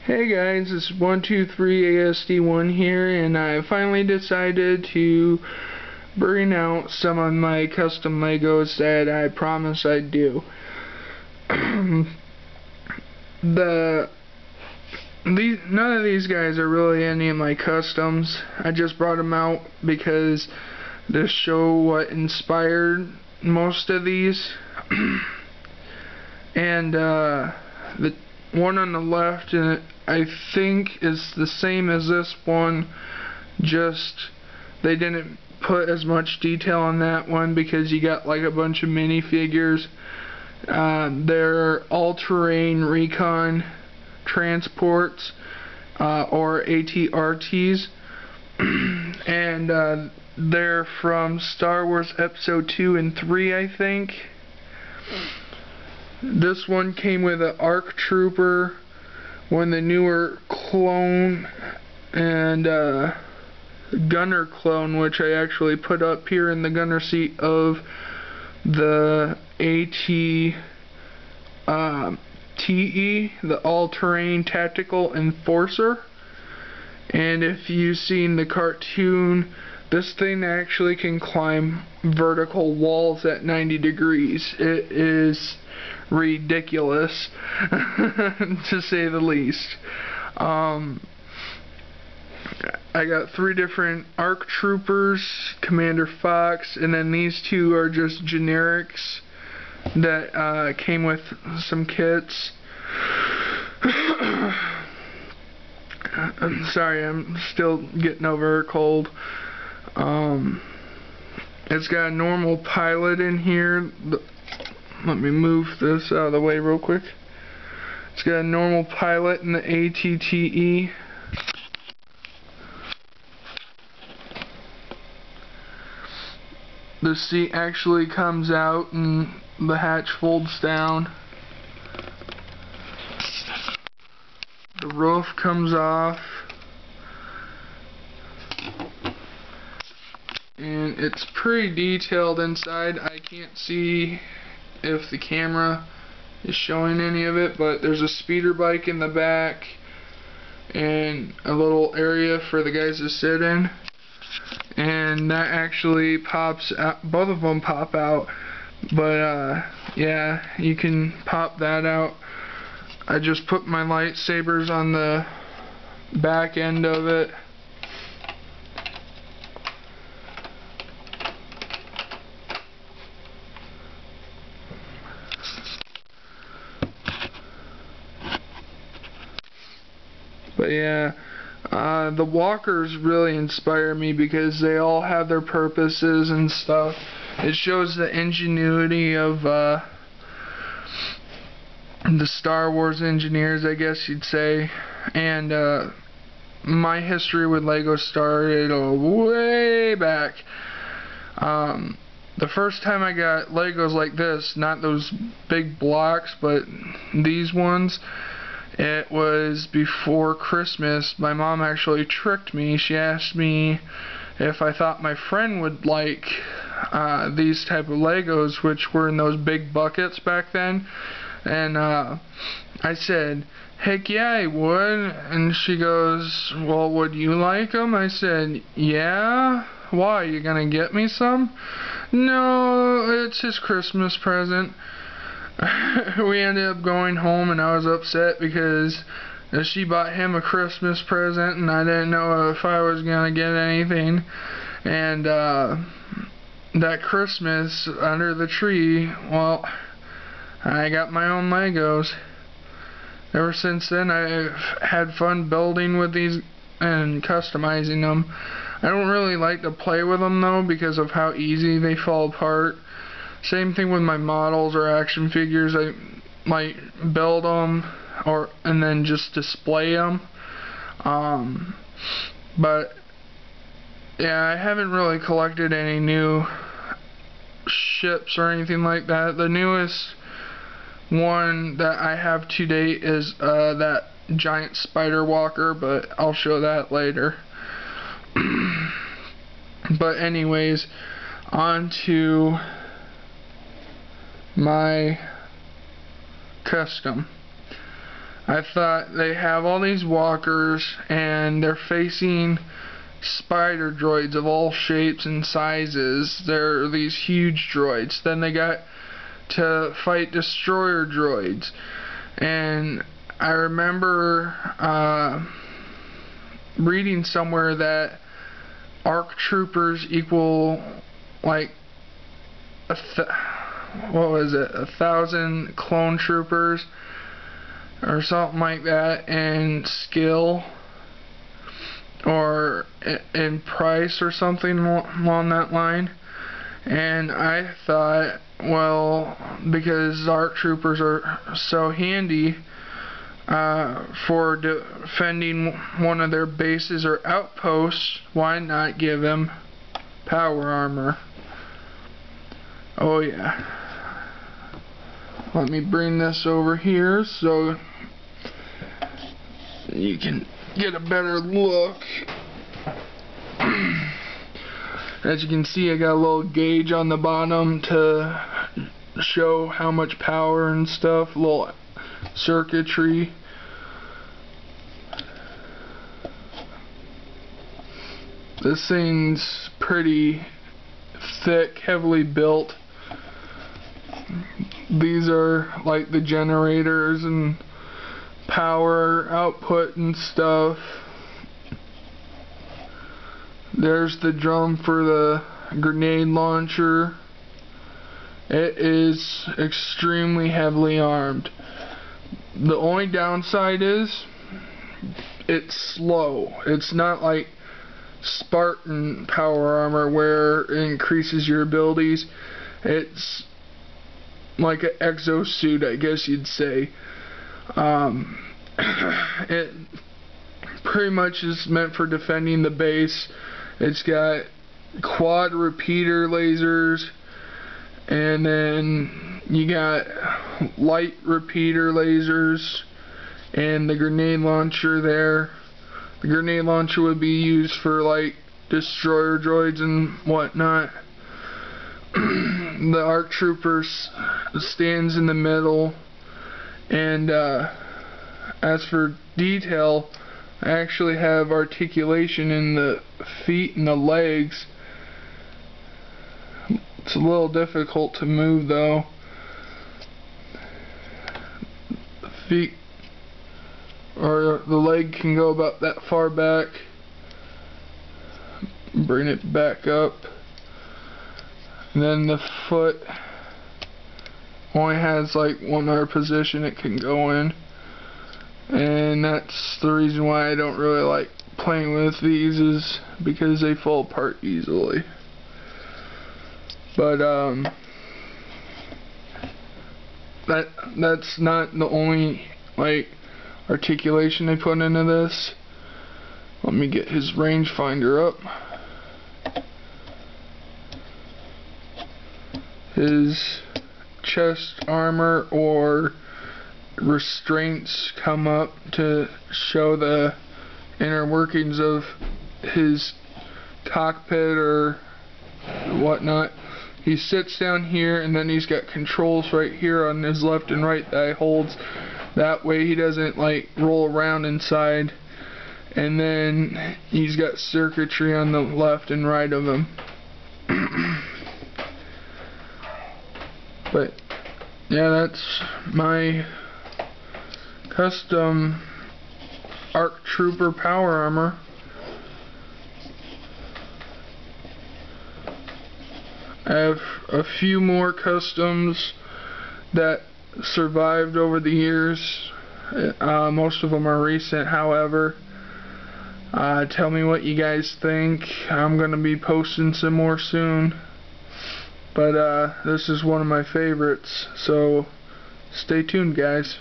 Hey guys, it's 123ASD1 here, and I finally decided to bring out some of my custom Legos that I promised I'd do. None of these guys are really any of my customs. I just brought them out because to show what inspired most of these. And the one on the left, I think, is the same as this one, just they didn't put as much detail on that one because you got like a bunch of minifigures. They're all-terrain recon transports, or ATRTs, and they're from Star Wars Episode 2 and 3, I think. This one came with an ARC Trooper, one of the newer clone, and Gunner clone, which I actually put up here in the gunner seat of the AT-TE, the All-Terrain Tactical Enforcer. And if you've seen the cartoon, this thing actually can climb vertical walls at 90 degrees. It is ridiculous, to say the least. I got 3 different ARC Troopers, Commander Fox, and then these 2 are just generics that came with some kits. I'm sorry, I'm still getting over a cold. It's got a normal pilot in here. Let me move this out of the way real quick. It's got a normal pilot in the AT-TE. The seat actually comes out and the hatch folds down. The roof comes off. And it's pretty detailed inside. I can't see if the camera is showing any of it, but there's a speeder bike in the back and a little area for the guys to sit in, and that actually pops out. Both of them pop out, but yeah, you can pop that out. I just put my lightsabers on the back end of it. But yeah, the walkers really inspire me because they all have their purposes and stuff. It shows the ingenuity of the Star Wars engineers, I guess you'd say. And my history with Lego started way back. The first time I got Legos like this, not those big blocks, but these ones, it was before Christmas. My mom actually tricked me. She asked me if I thought my friend would like these type of Legos, which were in those big buckets back then. And I said, heck yeah, I would. And she goes, well, would you like them? I said, yeah. Why, you gonna get me some? No, it's his Christmas present. We ended up going home, and I was upset because she bought him a Christmas present and I didn't know if I was gonna get anything. And that Christmas under the tree, well, I got my own Legos. Ever since then, I've had fun building with these and customizing them. I don't really like to play with them though because of how easy they fall apart. Same thing with my models or action figures. I might build them and then just display them. But yeah, I haven't really collected any new ships or anything like that. The newest one that I have to date is that giant spider walker, but I'll show that later. But anyways, on to my custom. I thought they have all these walkers and they're facing spider droids of all shapes and sizes. They're these huge droids. Then they got to fight destroyer droids. And I remember reading somewhere that ARC troopers equal like 1,000 clone troopers or something like that in skill or in price or something along that line. And I thought, well, because ARC troopers are so handy for defending one of their bases or outposts, why not give him power armor? Oh yeah. Let me bring this over here so you can get a better look. As you can see, I got a little gauge on the bottom to show how much power and stuff, a little circuitry. This thing's pretty thick, heavily built. These are like the generators and power output and stuff. There's the drum for the grenade launcher. It is extremely heavily armed. The only downside is it's slow. It's not like Spartan power armor where it increases your abilities. It's like an exosuit, I guess you'd say. It pretty much is meant for defending the base. It's got quad repeater lasers, and then you got light repeater lasers, and the grenade launcher there. The grenade launcher would be used for like destroyer droids and whatnot. The ARC trooper stands in the middle, and as for detail, I actually have articulation in the feet and the legs. It's a little difficult to move though. The feet or the leg can go about that far back. Bring it back up. And then the foot only has like one other position it can go in. And that's the reason why I don't really like playing with these, is because they fall apart easily. But that's not the only like articulation they put into this. Let me get his rangefinder up. His chest armor or restraints come up to show the inner workings of his cockpit or whatnot. He sits down here, and then he's got controls right here on his left and right that he holds. That way he doesn't like roll around inside. And then he's got circuitry on the left and right of him. But yeah, that's my custom ARC Trooper power armor. I have a few more customs that survived over the years. Most of them are recent, however. Tell me what you guys think. I'm going to be posting some more soon. But this is one of my favorites, so stay tuned, guys.